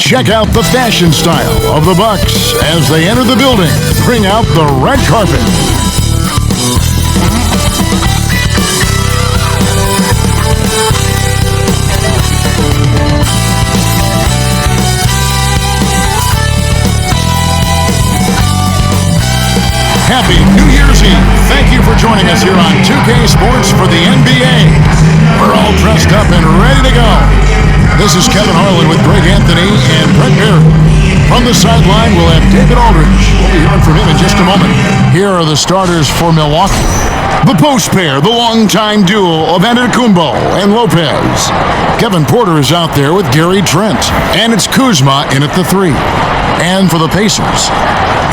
Check out the fashion style of the Bucks as they enter the building. Bring out the red carpet. Happy New Year's Eve. Thank you for joining us here on 2K Sports for the NBA. We're all dressed up and ready to go. This is Kevin Harlan with Greg Anthony and Brett Barry. From the sideline, we'll have David Aldridge. We'll be hearing from him in just a moment. Here are the starters for Milwaukee. The post pair, the longtime duo of Antetokounmpo and Lopez. Kevin Porter is out there with Gary Trent. And it's Kuzma in at the 3. And for the Pacers,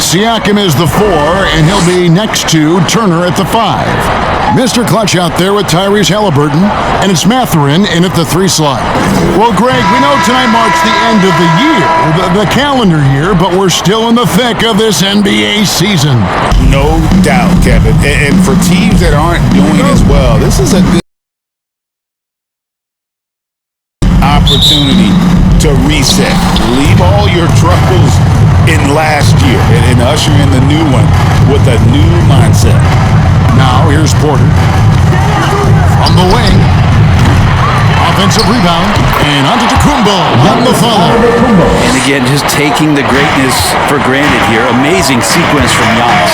Siakam is the 4, and he'll be next to Turner at the 5. Mr. Clutch out there with Tyrese Halliburton, and it's Mathurin in at the 3 slot. Well, Greg, we know tonight marks the end of the year, the calendar year, but we're still in the thick of this NBA season. No doubt, Kevin. And for teams that aren't doing as well, this is a good opportunity to reset. Leave all your troubles in last year and usher in the new one with a new mindset. Now here's Porter from the wing. Offensive rebound, and Antetokounmpo on the follow. And again, just taking the greatness for granted here. Amazing sequence from Giannis.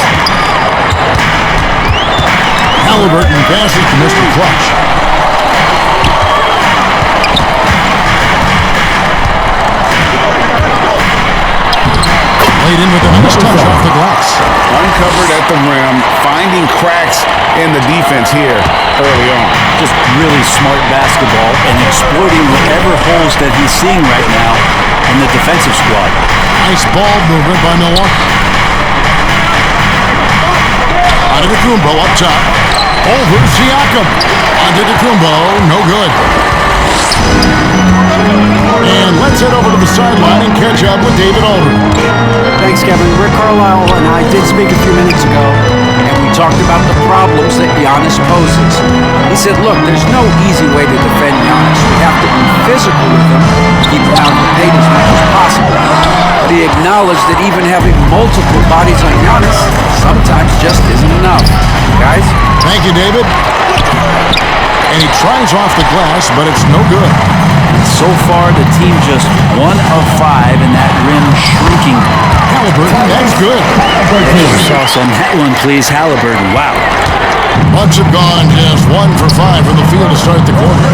Halliburton passes to Mr. Clutch. Laid in with a nice touch off the glass. Uncovered at the rim, finding cracks in the defense here early on. Just really smart basketball and exploiting whatever holes that he's seeing right now in the defensive squad. Nice ball movement by Milwaukee. Antetokounmpo up top. Over Siakam. Antetokounmpo, no good. And let's head over to the sideline and catch up with David Aldridge. Thanks, Kevin. Rick Carlisle and I did speak a few minutes ago, and we talked about the problems that Giannis poses. He said, look, there's no easy way to defend Giannis. We have to be physical with him, keep him out of the paint as much as possible. But he acknowledged that even having multiple bodies on Giannis sometimes just isn't enough. Guys? Thank you, David. And he tries off the glass, but it's no good. So far, the team just 1 of 5 in that rim shrinking. Halliburton, that's good. Sauce on that one, please. Halliburton, wow. Bucks have gone just 1 for 5 from the field to start the quarter.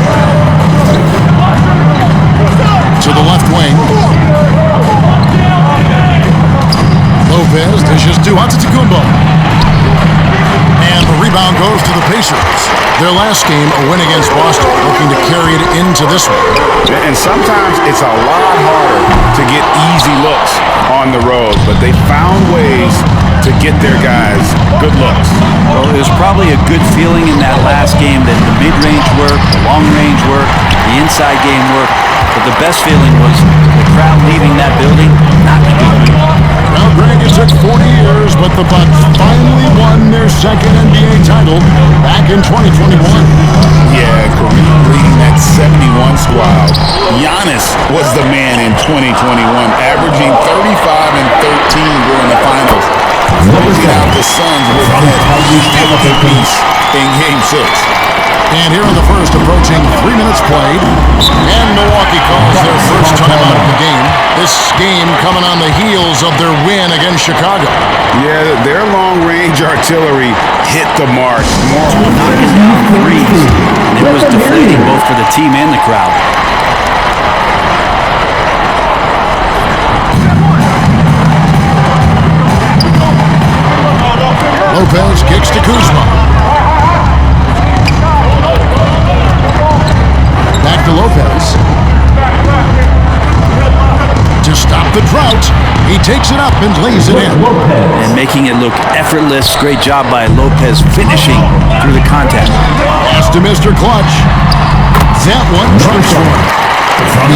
To the left wing. Lopez dishes to Antetokounmpo. And the rebound goes to the Pacers. Their last game, a win against Boston, looking to carry it into this one. And sometimes it's a lot harder to get easy looks on the road, but they found ways to get their guys good looks. Well, it was probably a good feeling in that last game that the mid-range work, the long-range work, the inside game work, but the best feeling was the crowd leaving that building not in a good mood. Well, Greg, it took 40 years, but the Bucks finally won their second NBA title back in 2021. Yeah, Kareem leading that 71 squad. Giannis was the man in 2021, averaging 35 and 13 during the finals. Closing out the Suns with that piece in Game 6. And here in the first, approaching 3 minutes played, and Milwaukee calls their first timeout of the game. This game coming on the heels of their win against Chicago. Yeah, their long-range artillery hit the mark. Knocking down threes. And it was deflating both for the team and the crowd. Lopez kicks to Kuzma. Back to Lopez. To stop the drought, he takes it up and lays it in. And making it look effortless. Great job by Lopez finishing through the contact. Pass to Mr. Clutch. That one trumps for him.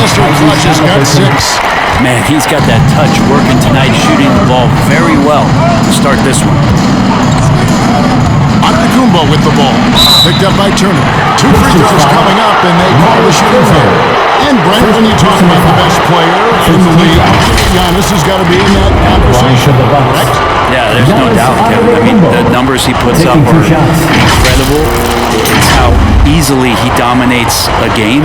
Mr. Clutch has got 6. Man, he's got that touch working tonight, shooting the ball very well to start this one. Antetokounmpo with the ball. Picked up by Turner. 2 free throws coming up, and they call the shooting foul. And Brent, when you talk about the best player in the league, Giannis has got to be in that conversation, correct? Yeah, there's no doubt, Kevin. I mean, the numbers he puts up are incredible. It's how easily he dominates a game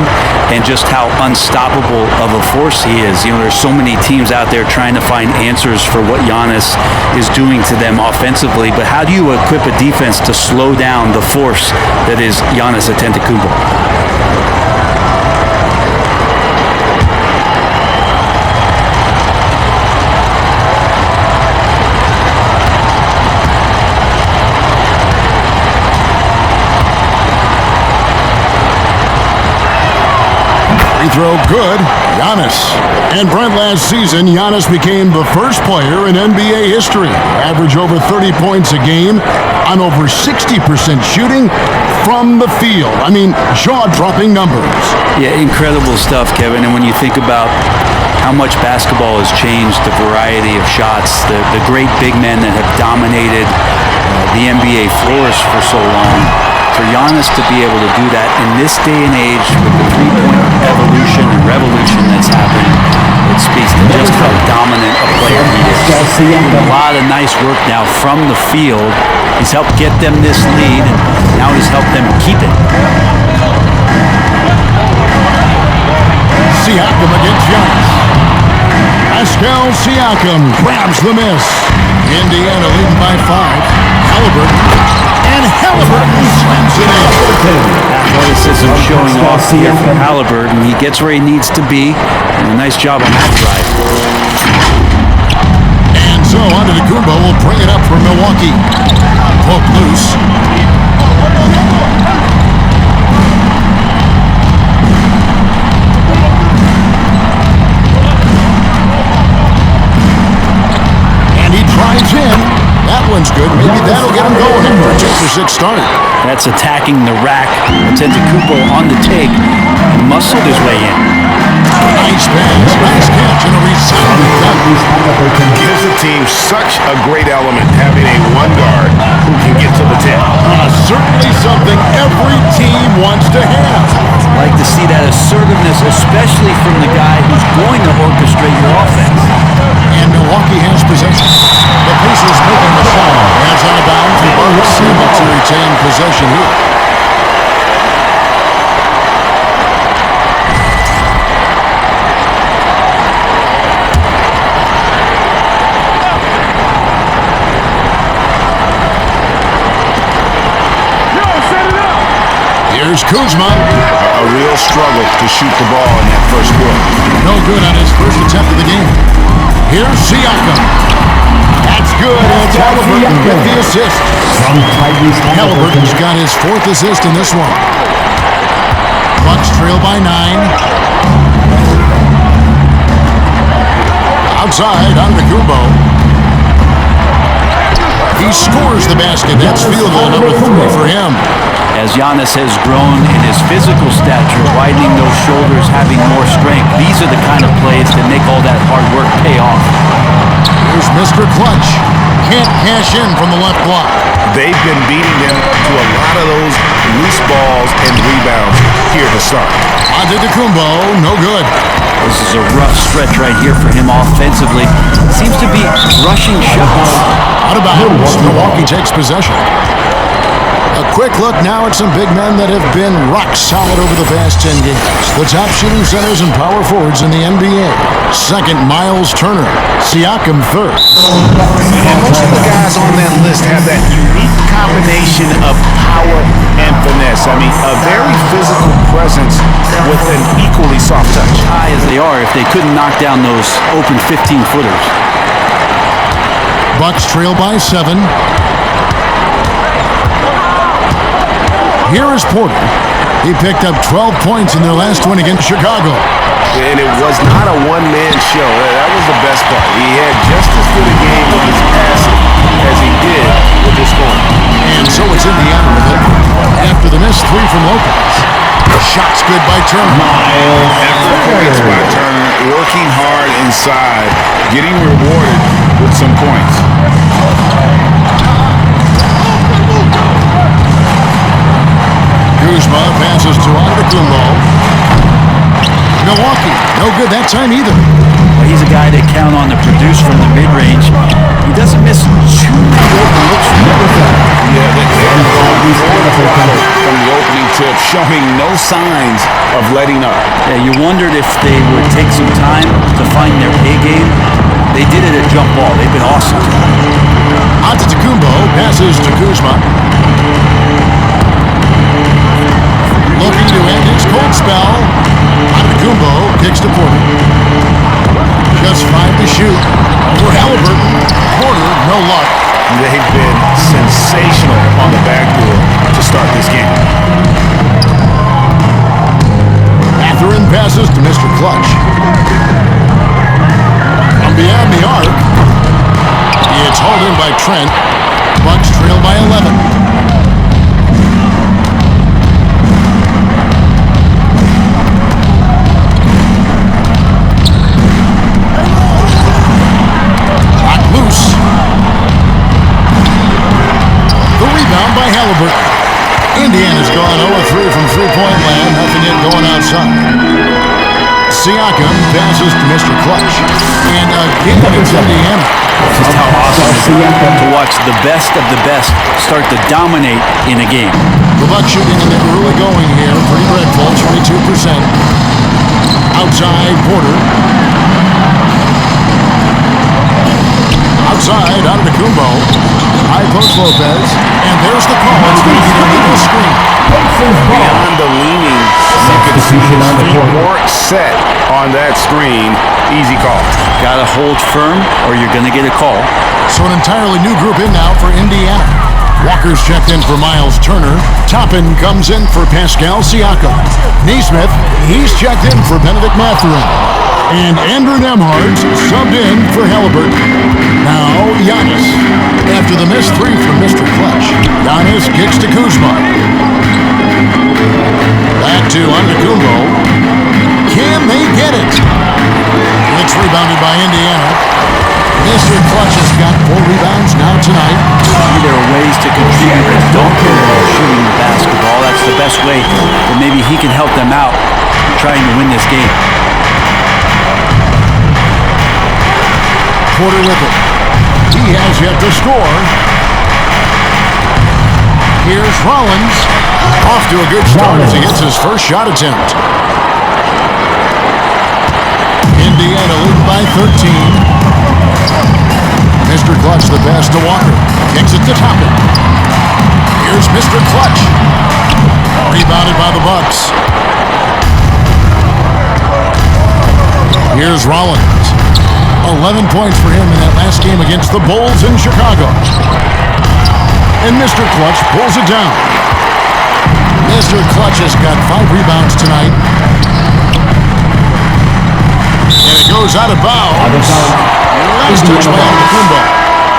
and just how unstoppable of a force he is. You know, there's so many teams out there trying to find answers for what Giannis is doing to them offensively, but how do you equip a defense to slow down the force that is Giannis Antetokounmpo? Free throw good. Giannis. And Brent, last season, Giannis became the first player in NBA history to average over 30 points a game on over 60% shooting from the field. I mean, jaw-dropping numbers. Yeah, incredible stuff, Kevin. And when you think about how much basketball has changed, the variety of shots, the great big men that have dominated the NBA floors for so long, for Giannis to be able to do that in this day and age with the three-point evolution and revolution that's happened, it speaks to just how dominant a player he is. A lot of nice work now from the field. He's helped get them this lead, and now he's helped them keep it. Siakam against Giannis. Pascal Siakam grabs the miss. Indiana leading by 5. Halliburton. And Halliburton slams it in. Athleticism showing off here for Halliburton. He gets where he needs to be, and a nice job on that drive. And so Antetokounmpo will bring it up for Milwaukee. Poke loose. And he drives in. That one's good. Maybe that'll get him going for a 2-for-6 start. That's attacking the rack. Antetokounmpo on the take and muscled his way in. Nice pass, nice catch, and a resounding dunk. Gives the team such a great element having a one guard who can get to the tip. Certainly something every team wants to have. Like to see that assertiveness, especially from the guy who's going to orchestrate your offense. And Milwaukee has possession. The Pacers making the shot. That's out of bounds for Bucks, able to retain possession here. Here's Kuzma. A real struggle to shoot the ball in that first quarter. No good on his first attempt of the game. Here's Siakam. That's good. It's Halliburton with the assist. Halliburton's got his 4th assist in this one. Bucks trail by 9. Outside, Antetokounmpo. He scores the basket. That's field goal number 3 for him. As Giannis has grown in his physical stature, widening those shoulders, having more strength, these are the kind of plays that make all that hard work pay off. Here's Mr. Clutch. Can't cash in from the left block. They've been beating them to a lot of those loose balls and rebounds here to start. Antetokounmpo, no good. This is a rough stretch right here for him offensively. Seems to be rushing shots. Out of bounds. Milwaukee takes possession. A quick look now at some big men that have been rock solid over the past 10 games. The top shooting centers and power forwards in the NBA. Second, Miles Turner. Siakam third. And most of the guys on that list have that unique combination of power and finesse. I mean, a very physical presence with an equally soft touch. High as they are, if they couldn't knock down those open 15-footers. Bucks trail by 7. Here is Porter. He picked up 12 points in their last win against Chicago. And it was not a one-man show. That was the best part. He had just as good a game with his passing as he did with his scoring. And so it's Indiana with it. After the missed 3 from Lopez. The shot's good by Turner. Extra points by Turner, working hard inside, getting rewarded with some points. Kuzma passes to Antetokounmpo. Milwaukee, no good that time either. Well, he's a guy they count on to produce from the mid-range. He doesn't miss too many open looks. Yeah, they're going from the opening tip, showing no signs of letting up. Yeah, you wondered if they would take some time to find their A game. They did it at jump ball. They've been awesome. Antetokounmpo passes to Kuzma. Looking to end his cold spell. Antetokounmpo kicks to Porter. Just 5 to shoot. For Halliburton, Porter, no luck. They've been sensational on the backboard to start this game. Mathurin passes to Mr. Clutch. From beyond the arc, it's hauled in by Trent. Bucks trail by 11. Loose. The rebound by Halliburton. Indiana's gone 0-3 from three-point land. Nothing yet going outside. Siakam passes to Mr. Clutch. And again, it's Indiana. Just how awesome it is to watch the best of the best start to dominate in a game. The Bucks shooting and they're really going here. Pretty dreadful, 22%. Outside, Porter. Outside, Antetokounmpo. High post Lopez. And there's the call. It's going to be an illegal screen. Beyond the leaning, you can see his feet weren't set on that screen. Easy call. Got to hold firm or you're going to get a call. So an entirely new group in now for Indiana. Walker's checked in for Miles Turner. Toppin comes in for Pascal Siakam. Neesmith, he's checked in for Benedict Mathurin. And Andrew Nembhard's subbed in for Halliburton. Now, Giannis. After the missed three from Mr. Clutch, Giannis kicks to Kuzma. Back to Antetokounmpo. Can they get it? It's rebounded by Indiana. Mr. Clutch has got 4 rebounds now tonight. There are ways to contribute that don't involve shooting the basketball. That's the best way that maybe he can help them out trying to win this game. Porter with it. He has yet to score. Here's Rollins. Off to a good start as he hits his first shot attempt. Indiana leading by 13. Mr. Clutch the pass to Walker. Kicks it to Toppin. Here's Mr. Clutch. Rebounded by the Bucks. Here's Rollins. 11 points for him in that last game against the Bulls in Chicago. And Mr. Clutch pulls it down. Mr. Clutch has got 5 rebounds tonight. And it goes out of bounds. Last touch by Antetokounmpo.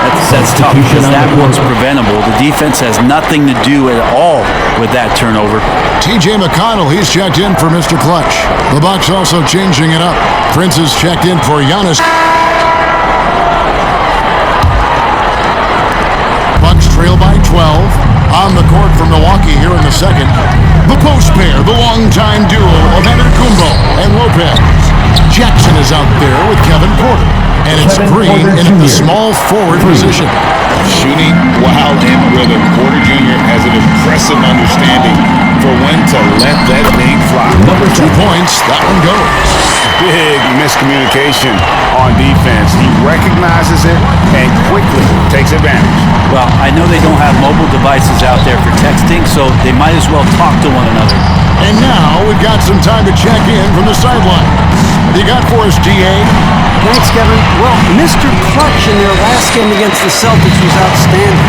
That's tough because that one's preventable. The defense has nothing to do at all with that turnover. T.J. McConnell, he's checked in for Mr. Clutch. The Bucks also changing it up. Prince is checked in for Giannis. Bucks trail by 12. On the court from Milwaukee here in the second. The post pair, the longtime duo of Antetokounmpo and Lopez. Jackson is out there with Kevin Porter. And it's Green in the small forward position. Shooting wild in rhythm. Porter Jr. has an impressive understanding for when to let that thing fly. 2 points, that one goes. Big miscommunication on defense. He recognizes it and quickly takes advantage. Well, I know they don't have mobile devices out there for texting, so they might as well talk to one another. And now we've got some time to check in from the sideline. What do you got for us, D.A.? Thanks, Kevin. Well, Mr. Clutch in their last game against the Celtics was outstanding.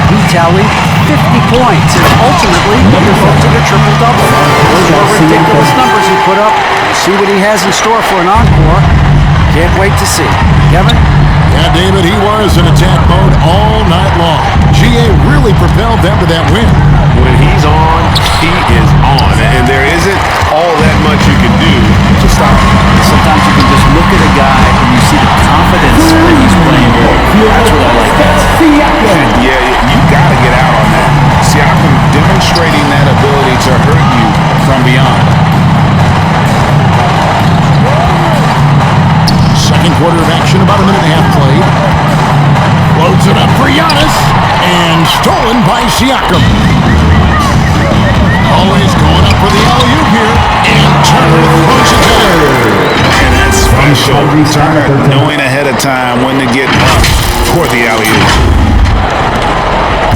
He tallied 50 points and ultimately moved to the triple-double. Those were ridiculous numbers he put up. We'll see what he has in store for an encore. Can't wait to see. Kevin? Yeah, David, he was in attack mode all night long. G.A. really propelled them to that win. When he's on, he is on. And there isn't all that much you can do to stop him. Sometimes you can just look at a guy and you see the confidence that he's playing with. That's what I like best. Yeah, you got to get out on that. Siakam demonstrating that ability to hurt Siakam. Always going up for the alley-oop here. And Turner throws it down. And that's special. Knowing ahead of time when to get up for the alley-oop.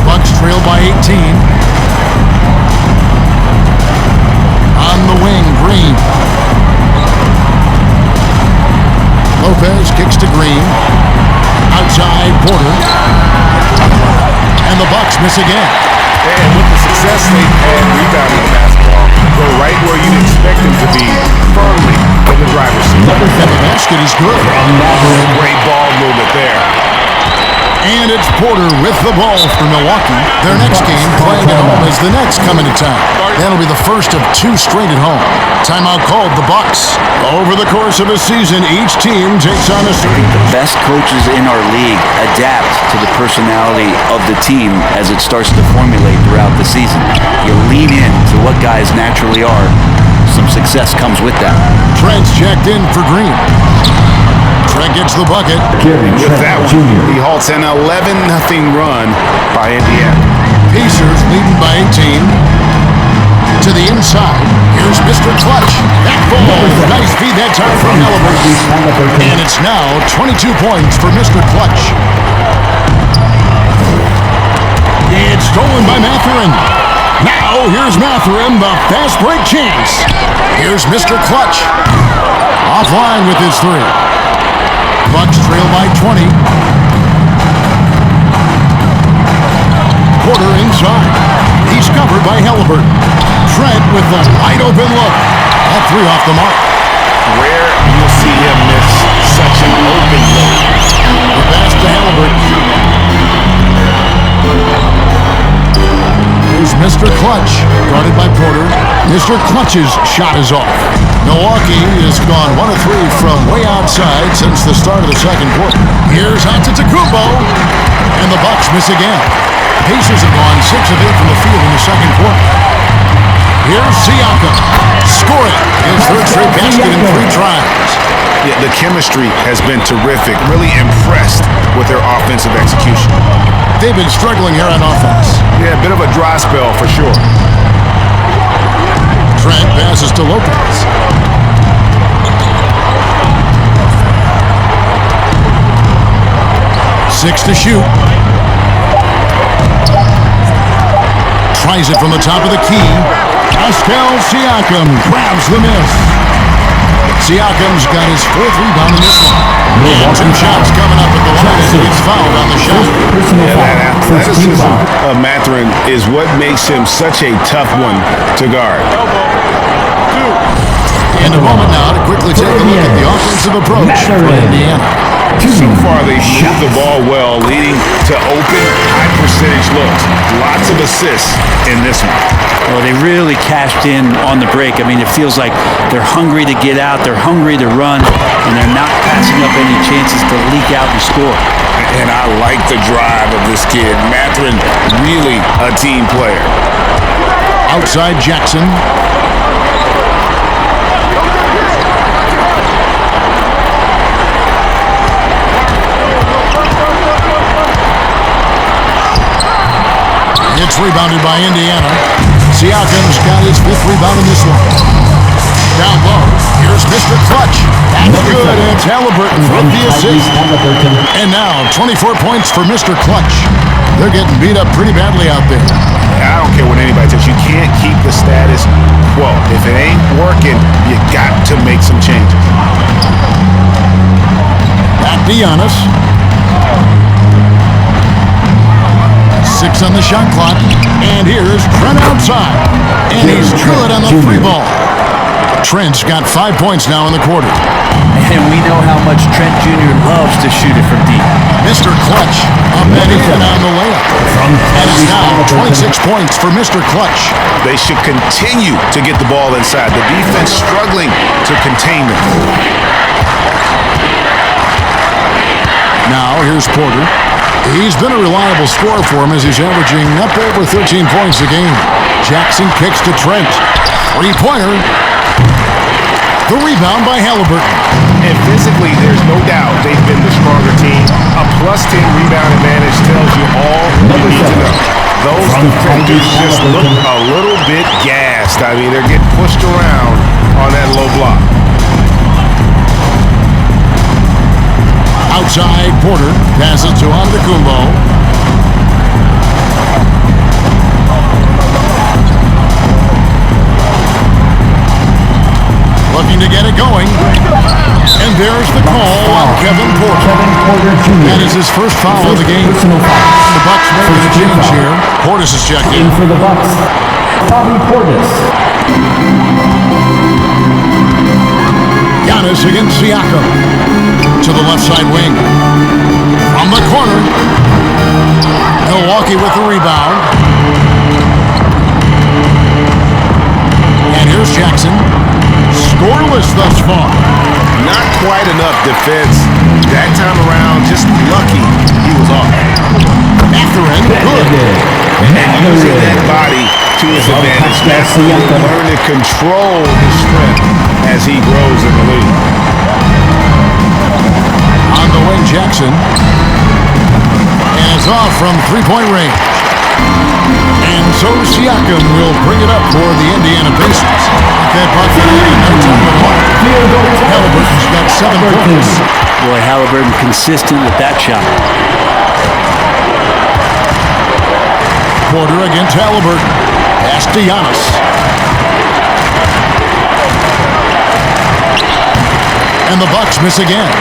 Bucks trail by 18. On the wing, Green. Lopez kicks to Green. Outside, Porter. And the Bucks miss again. And with the success they've had rebounding basketball, go right where you'd expect them to be, firmly in the driver's seat. And the basket is good. Great ball movement there. And it's Porter with the ball for Milwaukee. Their next game playing at home as the Nets come into town. That'll be the first of 2 straight at home. Timeout called the Bucks. Over the course of a season, each team takes on a certain... The best coaches in our league adapt to the personality of the team as it starts to formulate throughout the season. You lean in to what guys naturally are. Some success comes with that. Trent's checked in for Green. Trent gets the bucket. With that one, he halts an 11-0 run by Indiana. Pacers leading by 18. To the inside. Here's Mr. Clutch. That ball. Nice feed that time from Halliburton. And it's now 22 points for Mr. Clutch. It's stolen by Mathurin. Now, here's Mathurin, the fast break chance. Here's Mr. Clutch. Offline with his 3. Bucks trail by 20. Porter inside. He's covered by Halliburton. Trent with the wide open look. That 3 off the mark. Rare you'll see him miss such an open look. The pass to Halliburton. Here's Mr. Clutch, guarded by Porter. Mr. Clutch's shot is off. Milwaukee has gone 1 of 3 from way outside since the start of the second quarter. Here's Antetokounmpo, and the Bucks miss again. Pacers have gone 6 of 8 from the field in the second quarter. Here's Siakam, scoring his 3rd straight basket in 3 tries. Yeah, the chemistry has been terrific. Really impressed with their offensive execution. They've been struggling here on offense. Yeah, a bit of a dry spell for sure. Trent passes to Lopez. Six to shoot. Tries it from the top of the key. Pascal Siakam grabs the miss. Siakam's got his 4th rebound in this one. And 2 shots coming up at the line as he gets fouled on the shot. Yeah, that athleticism of Mathurin is what makes him such a tough one to guard. And a moment now to quickly take a look at the offensive approach for Indiana. So far, they've moved the ball well, leading to open, high-percentage looks. Lots of assists in this one. Well, they really cashed in on the break. I mean, it feels like they're hungry to get out, they're hungry to run, and they're not passing up any chances to leak out and score. And I like the drive of this kid. Mathurin, really a team player. Outside Jackson. It's rebounded by Indiana. Siakam's got his 5th rebound in this one. Down low, here's Mr. Clutch. That's good. It's Halliburton with the assist. And now 24 points for Mr. Clutch. They're getting beat up pretty badly out there. I don't care what anybody says. You can't keep the status quo. If it ain't working, you got to make some changes. Back to Giannis. 6 on the shot clock. And here's Trent outside. And he's good on the 3 ball. Trent's got 5 points now in the quarter. And we know how much Trent Jr. loves to shoot it from deep. Mr. Clutch up and in on the layup. And it's now 26 points for Mr. Clutch. They should continue to get the ball inside. The defense struggling to contain them. Now here's Porter. He's been a reliable scorer for him as he's averaging up over 13 points a game. Jackson kicks to Trent. 3-pointer. The rebound by Halliburton. And physically, there's no doubt they've been the stronger team. A +10 rebound advantage tells you all you need to know. those defenders just look a little bit gassed. I mean, they're getting pushed around on that low block. Outside, Porter passes to Antetokounmpo. Looking to get it going. And there's the call on Kevin Porter. That is his first foul of the game. The Bucks making a change here. Portis is checked in. For the Bucks, Bobby Portis. Giannis against Siakam. To the left side wing. From the corner. Milwaukee with the rebound. And here's Jackson. Scoreless thus far. Not quite enough defense. That time around, just lucky he was off. After end, good. And using that body to his advantage. That's learn to control his strength as he grows in the league. On the wing, Jackson. And it's off from three-point range. And so Siakam will bring it up for the Indiana Pacers. That bucket in 19-1. Halliburton's got 7 points. Boy, Halliburton consistent with that shot. Porter against Halliburton. Pass to Giannis. And the Bucks miss again.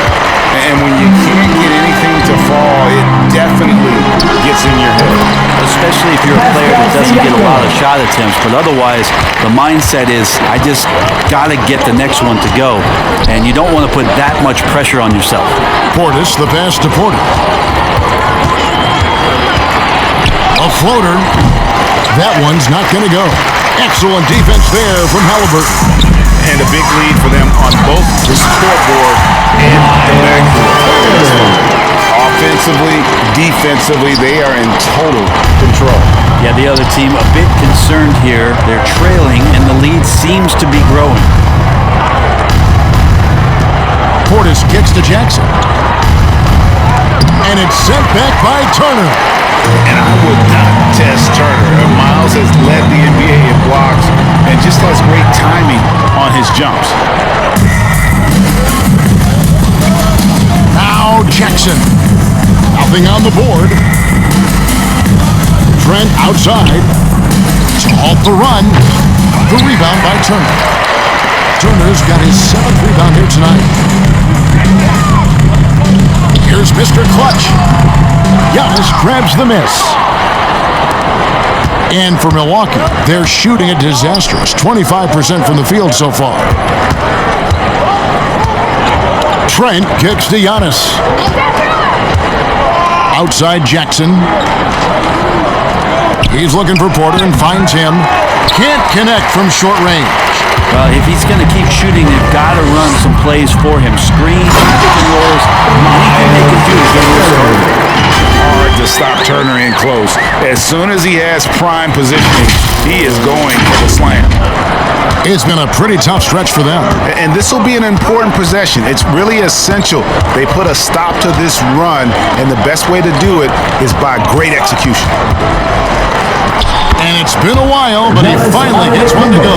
And when you can't get anything to fall, it definitely gets in your head. Especially if you're a player that doesn't get a lot of shot attempts. But otherwise, the mindset is, I just got to get the next one to go. And you don't want to put that much pressure on yourself. Portis, the pass to Porter. A floater. That one's not going to go. Excellent defense there from Halliburton. And a big lead for them on both the scoreboard and the backboard. Offensively, defensively, they are in total control. Yeah, the other team a bit concerned here. They're trailing, and the lead seems to be growing. Portis kicks to Jackson. And it's sent back by Turner. And I would not test Turner. Miles has led the NBA in blocks and just has great timing on his jumps. Now Jackson. Nothing on the board. Trent outside to halt the run. The rebound by Turner. Turner's got his 7th rebound here tonight. Here's Mr. Clutch. Giannis grabs the miss. And for Milwaukee, they're shooting a disastrous 25% from the field so far. Trent kicks to Giannis. Outside Jackson. He's looking for Porter and finds him. Can't connect from short range. Well, if he's going to keep shooting, they've got to run some plays for him. Screens, pick and rolls. Anything they can do to get him started. Hard to stop Turner in close. As soon as he has prime positioning, he is going for the slam. It's been a pretty tough stretch for them. And this will be an important possession. It's really essential they put a stop to this run, and the best way to do it is by great execution. And it's been a while, but he finally gets one to go.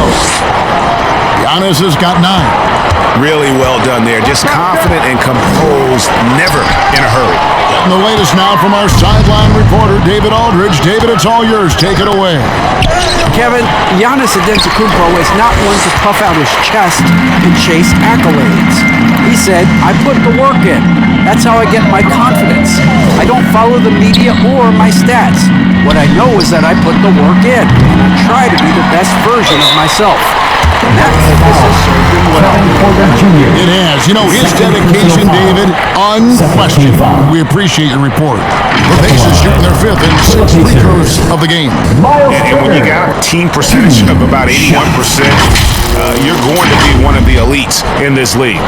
Giannis has got 9. Really well done there. Just confident and composed, never in a hurry. And the latest now from our sideline reporter, David Aldridge. David, it's all yours. Take it away. Kevin, Giannis Antetokounmpo is not one to puff out his chest and chase accolades. He said, I put the work in. That's how I get my confidence. I don't follow the media or my stats. What I know is that I put the work in, and I try to be the best version of myself. And that has served him well. It has. You know, his dedication, David, unquestioned. We appreciate your report. The Pacers shooting their 5th and 6th free throws of the game. And when you got a team percentage of about 81%, you're going to be one of the elites in this league.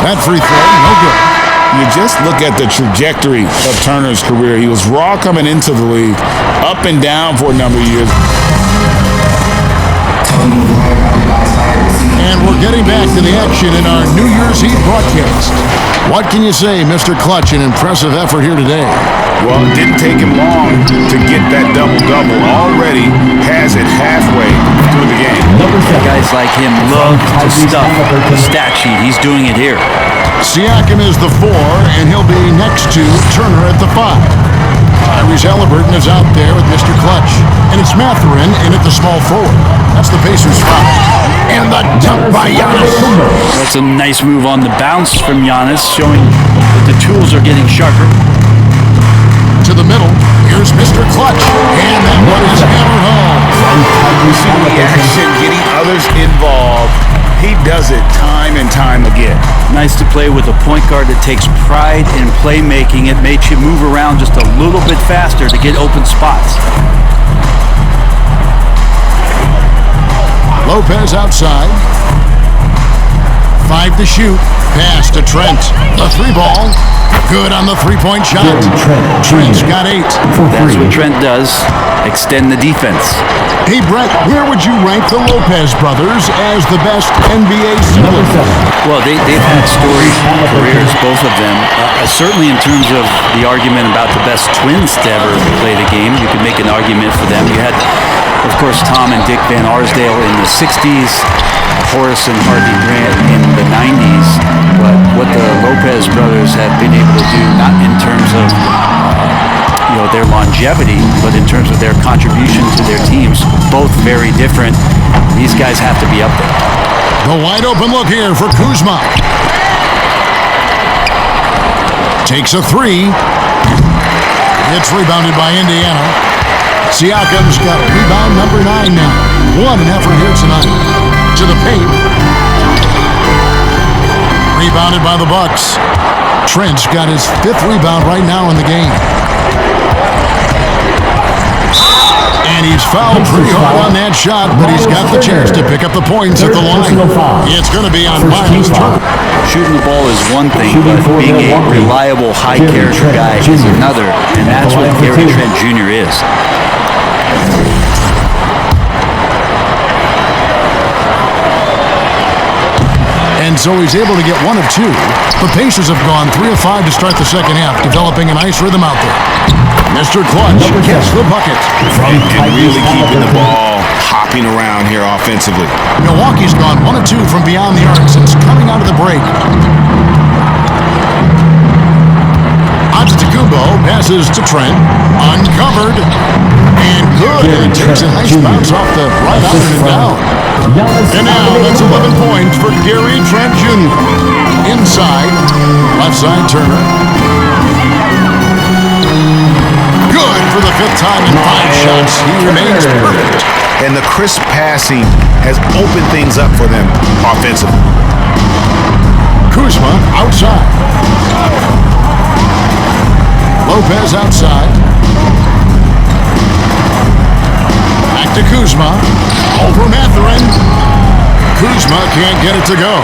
That free throw, no good. You just look at the trajectory of Turner's career. He was raw coming into the league, up and down for a number of years. And we're getting back to the action in our New Year's Eve broadcast. What can you say, Mr. Clutch? An impressive effort here today. Well, it didn't take him long to get that double-double. Already has it halfway through the game. Guys like him love to stuff the stat sheet. He's doing it here. Siakam is the 4, and he'll be next to Turner at the 5. Tyrese Halliburton is out there with Mr. Clutch. And it's Mathurin in at the small forward. That's the Pacers foul. And the dunk by Giannis. That's a nice move on the bounce from Giannis, showing that the tools are getting sharper. To the middle, here's Mr. Clutch. And that one is hammered home. You see the action, getting others involved. He does it time and time again. Nice to play with a point guard that takes pride in playmaking. It makes you move around just a little bit faster to get open spots. Lopez outside. 5 to shoot. Pass to Trent. The 3 ball. Good on the 3-point shot. Trent's got 8. That's what Trent does. Extend the defense. Hey, Brett, where would you rank the Lopez brothers as the best NBA siblings? Well, they've had storied careers, both of them. Certainly in terms of the argument about the best twins to ever play the game, you could make an argument for them. You had, of course, Tom and Dick Van Arsdale in the 60s, Horace and Harvey Grant in the 90s. But what the Lopez brothers have been able to do, not in terms of their longevity, but in terms of their contribution to their teams, both very different. These guys have to be up there. The wide open look here for Kuzma. Takes a 3. It's rebounded by Indiana. Siakam's got rebound number 9 now. What an effort here tonight. To the paint. Rebounded by the Bucks. Trent's got his 5th rebound right now in the game. And he's fouled pretty hard on that shot, but he's got the chance to pick up the points at the line. It's going to be on Miles Turner. Shooting the ball is one thing, but being a reliable, high-character guy is another, and that's what Gary Trent Jr. is. And so he's able to get 1 of 2. The Pacers have gone 3 of 5 to start the second half, developing a nice rhythm out there. Mr. Clutch gets the bucket. And really keeping the ball hopping around here offensively. Milwaukee's gone 1 of 2 from beyond the arc since coming out of the break. Antetokounmpo passes to Trent. Uncovered. And good. And it takes a nice bounce off the right iron and down. And now that's 11 points for Gary Trent Jr. Inside. Left side Turner. Good for the 5th time in 5 shots. He remains perfect. And the crisp passing has opened things up for them offensively. Kuzma outside. Lopez outside. Back to Kuzma. Over Mathurin. Kuzma can't get it to go.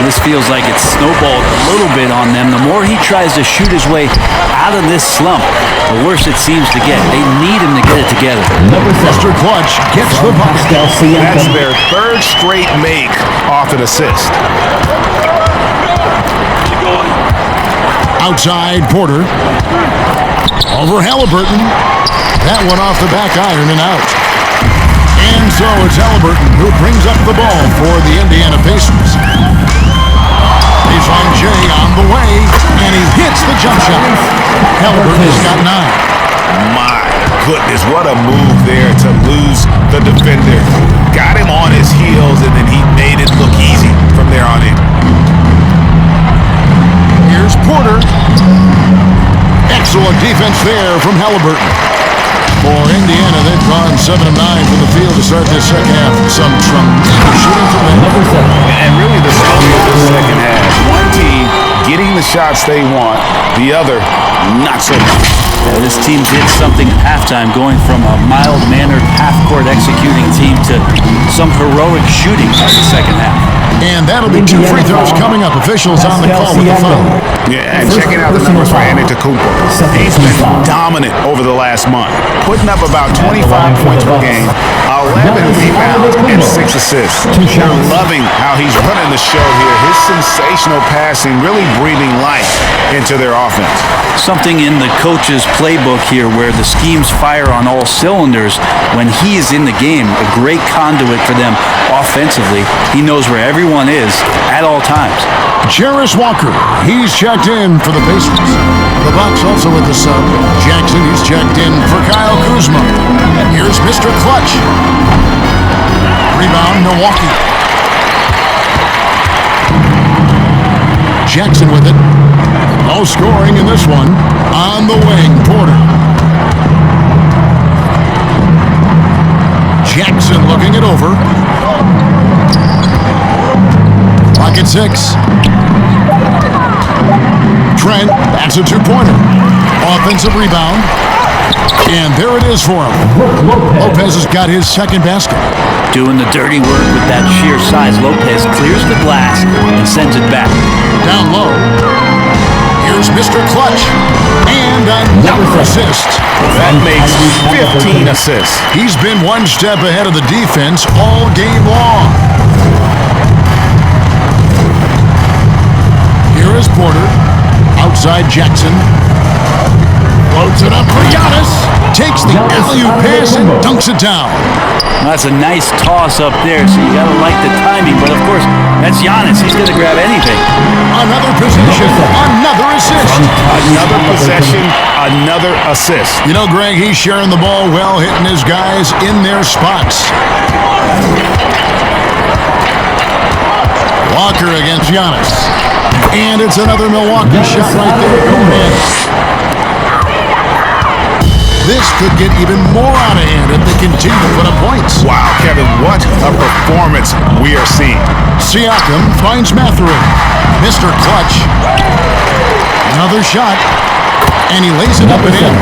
This feels like it's snowballed a little bit on them. The more he tries to shoot his way out of this slump, the worse it seems to get. They need him to get it together. Mr. Clutch gets the bucket. That's their 3rd straight make off an assist. Outside Porter. Over Halliburton. That one off the back iron and out. And so it's Halliburton who brings up the ball for the Indiana Pacers. Baseline J on the way, and he hits the jump shot. Halliburton has got 9. My goodness, what a move there to lose the defender. Got him on his heels, and then he made it look easy from there on in. Here's Porter. Excellent defense there from Halliburton. For Indiana, they've gone 7 of 9 from the field to start this second half. Some tremendous shooting from them. And really the story of the second half. One team getting the shots they want, the other not so much. Yeah, this team did something at halftime, going from a mild-mannered half-court executing team to some heroic shooting in the second half. And that'll be 2 free throws coming up. Officials on the call with the foul. Yeah, and checking out the numbers for Antetokounmpo. He's been dominant over the last month, putting up about 25 points per game, 11 rebounds, and 6 assists. They're loving how he's running the show here. His sensational passing really breathing life into their offense. Something in the coach's playbook here where the schemes fire on all cylinders when he is in the game. A great conduit for them offensively. He knows where everyone is at all times. Jarris Walker, he's checked in for the Pacers. The Bucks also with the sub. Jackson, he's checked in for Kyle Kuzma. And here's Mr. Clutch. Rebound, Milwaukee. Jackson with it. No scoring in this one. On the wing, Porter. Jackson looking it over. Clock at 6. Trent, that's a 2-pointer. Offensive rebound. And there it is for him. Lopez has got his second basket. Doing the dirty work with that sheer size. Lopez clears the glass and sends it back. Down low. Here's Mr. Clutch. And another assist. That makes 15 assists. He's been one step ahead of the defense all game long. Here is Porter. Outside Jackson. Floats it up for Giannis. Takes the alley-oop pass and dunks it down. Well, that's a nice toss up there, so you got to like the timing. But, of course, that's Giannis. He's going to grab anything. Another possession. Another assist. Another possession. Another assist. You know, Greg, he's sharing the ball well, hitting his guys in their spots. Walker against Giannis. And it's another Milwaukee shot right there. Going in. This could get even more out of hand if they continue to put up points. Wow, Kevin, what a performance we are seeing. Siakam finds Mathurin. Mr. Clutch. Another shot. And he lays it up and in.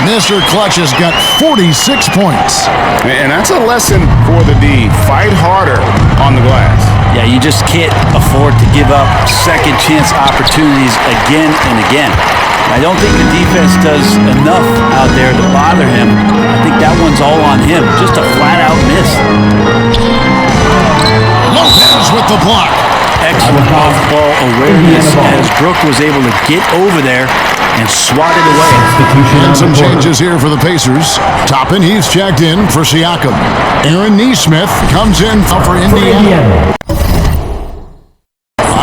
Mr. Clutch has got 46 points. And that's a lesson for the D. Fight harder on the glass. Yeah, you just can't afford to give up second chance opportunities again and again. I don't think the defense does enough out there to bother him. I think that one's all on him. Just a flat-out miss. Lopez with the block. Excellent off-ball awareness as Brook was able to get over there and swat it away. And some changes here for the Pacers. Toppin, he's checked in for Siakam. Aaron Nesmith comes in for Indiana.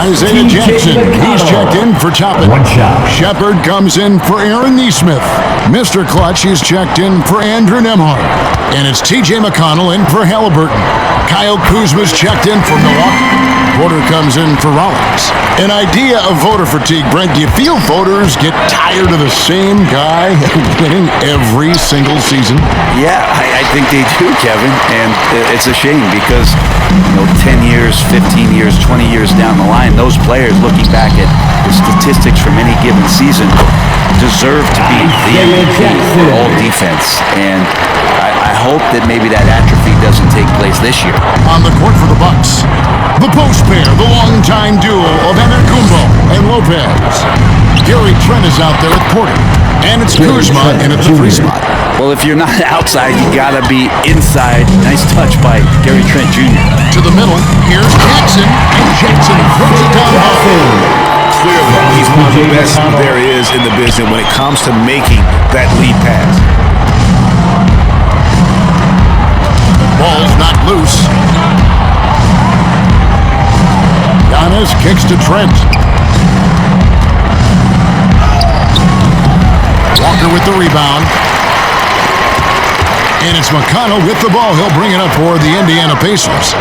Isaiah Jackson, he's checked in for Toppin. One shot. Shepard comes in for Aaron Nesmith. Mr. Clutch, he's checked in for Andrew Nembhard. And it's T.J. McConnell in for Halliburton. Kyle Kuzma's checked in for Milwaukee. Porter comes in for Rollins. An idea of voter fatigue, Brent. Do you feel voters get tired of the same guy winning every single season? Yeah, I think they do, Kevin. And it's a shame because, 10 years, 15 years, 20 years down the line, those players looking back at the statistics from any given season deserve to be the MVP for all defense. And I hope that maybe that atrophy doesn't take place this year. On the court for the Bucks, the post pair, the longtime duo of Antetokounmpo and Lopez. Gary Trent is out there with Porter. And it's Kuzma in at the free spot. Well, if you're not outside, you gotta be inside. Nice touch by Gary Trent Jr. To the middle, here's Jackson, and Jackson throws it down low. Clearly, he's one of the best there is in the business when it comes to making that lead pass. Ball's not loose. Giannis kicks to Trent. Walker with the rebound. And it's McConnell with the ball. He'll bring it up for the Indiana Pacers.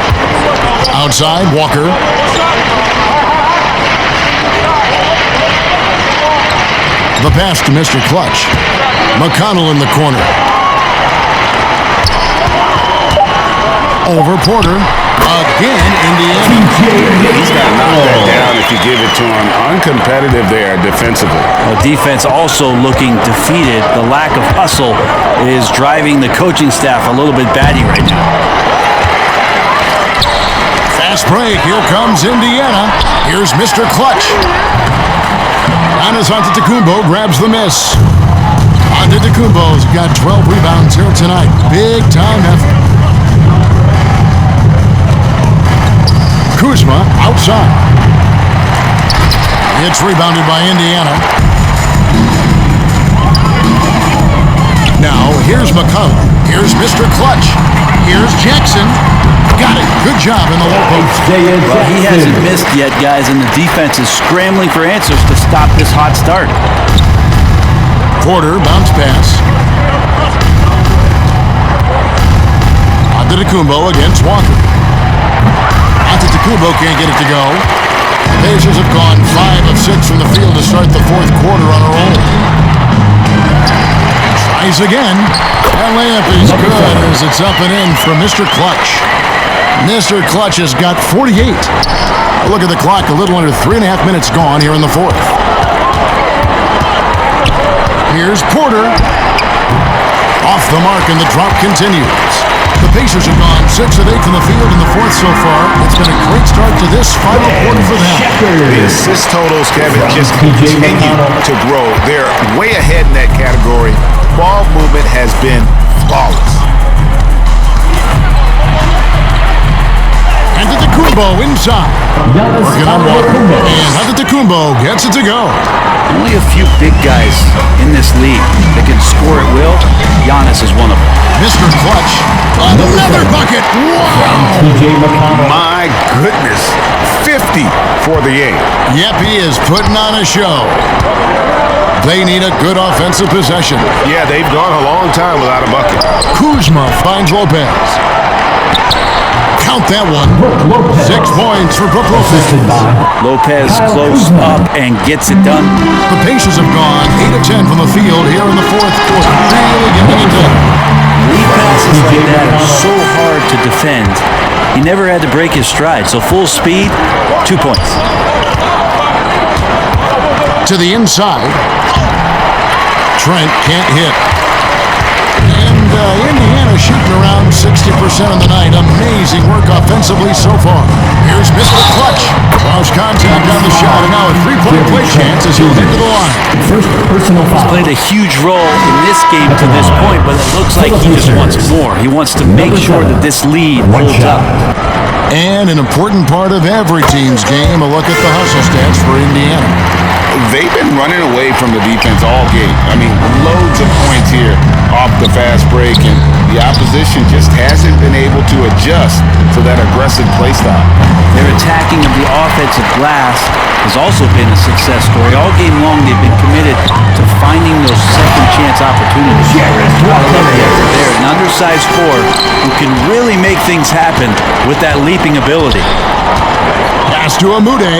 Outside, Walker. The pass to Mr. Clutch. McConnell in the corner. Over Porter. Again, Indiana. He's got to knock that down if you give it to him. Uncompetitive there defensively. Well, defense also looking defeated. The lack of hustle is driving the coaching staff a little bit batty right now. Fast break. Here comes Indiana. Here's Mr. Clutch. Giannis Antetokounmpo grabs the miss. Antetokounmpo's got 12 rebounds here tonight. Big time effort. Kuzma outside. It's rebounded by Indiana. Now, here's McCollum. Here's Mr. Clutch. Here's Jackson. Got it. Good job in the low post. Well, he hasn't missed yet, guys, and the defense is scrambling for answers to stop this hot start. Porter, bounce pass. Antetokounmpo against Walker. Antetokounmpo can't get it to go. The Pacers have gone 5 of 6 from the field to start the fourth quarter on a roll. Tries again. That layup is good as it's up and in for Mr. Clutch. Mr. Clutch has got 48. Look at the clock, a little under 3.5 minutes gone here in the fourth. Here's Porter. Off the mark, and the drop continues. The Pacers have gone 6 of 8 from the field in the fourth so far. It's been a great start to this final quarter for them. The assist totals, Kevin, just continue to grow. They're way ahead in that category. Ball movement has been flawless. Antetokounmpo inside. Working on Walker. And Antetokounmpo gets it to go. Only a few big guys in this league that can score at will. Giannis is one of them. Mr. Clutch. Another bucket. Wow. My goodness. 50 for the 8. Yep, he is putting on a show. They need a good offensive possession. Yeah, they've gone a long time without a bucket. Kuzma finds Lopez. Count that one. 6 points for Brook Lopez. Lopez close up and gets it done. The Pacers have gone 8 of 10 from the field here in the fourth quarter. Really getting it done. Lead passes like that are so hard to defend. He never had to break his stride, so full speed, 2 points. To the inside. Trent can't hit. And Indiana shooting around 60% of the night. Amazing work offensively so far. Here's Mr. Clutch. Lost contact on the shot, and now a 3-point play chance as he'll head to the line. First personal He's foul. played a huge role in this game to this point, but it looks like he just wants more. He wants to make sure that this lead holds up. And an important part of every team's game, a look at the hustle stats for Indiana. They've been running away from the defense all game. I mean, loads of points here off the fast break, and the opposition just hasn't been able to adjust to that aggressive play style. Their attacking of the offensive glass has also been a success story. All game long, they've been committed to finding those second chance opportunities. They're an undersized forward who can really make things happen with that leaping ability. Pass to Amude.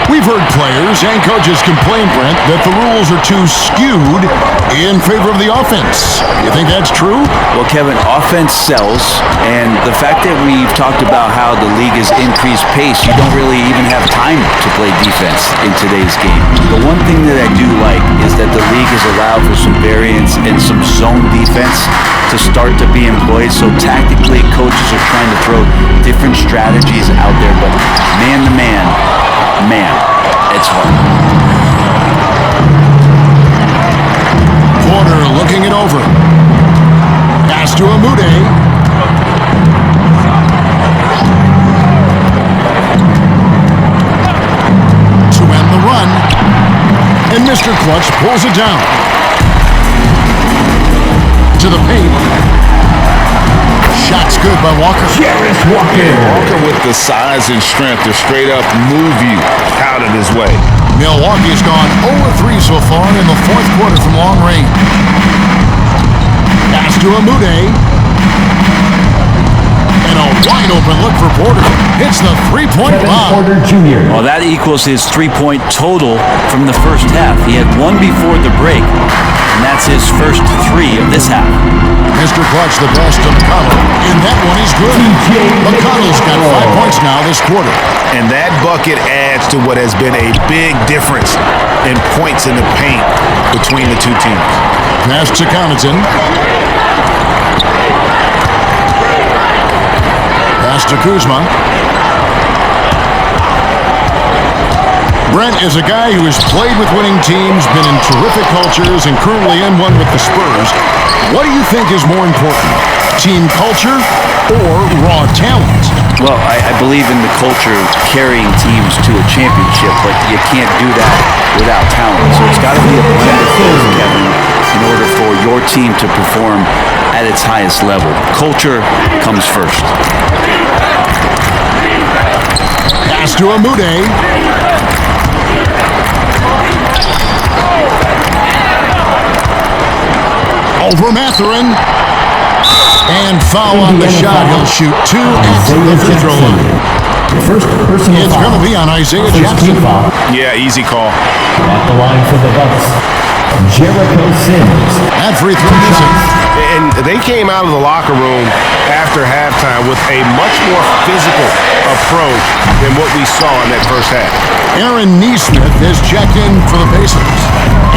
We've heard players and coaches complain, Brent, that the rules are too skewed in favor of the offense. You think that's true? Well, Kevin, offense sells, and the fact that we've talked about how the league has increased pace, you don't really even have time to play defense in today's game. The one thing that I do like is that the league has allowed for some variance and some zone defense to start to be employed. So tactically, coaches are trying to throw different strategies out there, but man to man, it's hard. Porter looking it over. Pass to Amude. To end the run. And Mr. Clutch pulls it down. To the paint. Shot's good by Walker. Walker with the size and strength to straight up move you out of his way. Milwaukee's gone 0-3 so far in the fourth quarter from long range. Pass to Amude. And a wide open look for Porter. Hits the 3-point bomb. Porter Jr. Well, that equals his 3-point total from the first half. He had one before the break, and that's his first 3 of this half. Mr. Clutch the best to McConnell. And that one is good. McConnell's got 5 points now this quarter. And that bucket adds to what has been a big difference in points in the paint between the two teams. Pass to Connaughton. to Kuzma. Brent is a guy who has played with winning teams, been in terrific cultures, and currently in one with the Spurs. What do you think is more important, team culture or raw talent? Well, I believe in the culture carrying teams to a championship, but you can't do that without talent. So it's got to be a blend of both, Kevin, in order for your team to perform at its highest level. Culture comes first. Pass to Amude. Over Mathurin. And foul on the shot. He'll shoot 2 at the free throw line. First personal It's going to be on Isaiah Jackson. Yeah, easy call. At the line for the Bucks, Jericho Sims. That free throw shot. And they came out of the locker room after halftime with a much more physical approach than what we saw in that first half. Aaron Neesmith has checked in for the Pacers.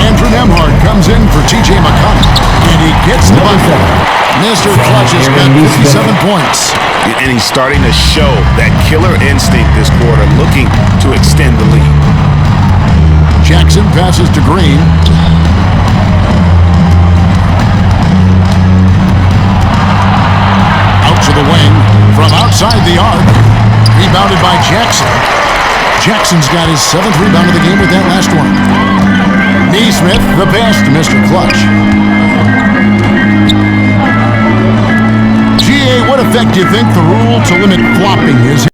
Andrew Nembhard comes in for T.J. McConnell, and he gets the bucket. Mr. Clutch has got 57 points. And he's starting to show that killer instinct this quarter, looking to extend the lead. Jackson passes to Green. Out to the wing from outside the arc. Rebounded by Jackson. Jackson's got his 7th rebound of the game with that last one. Neesmith, the pass to Mr. Clutch. What effect do you think the rule to limit flopping is?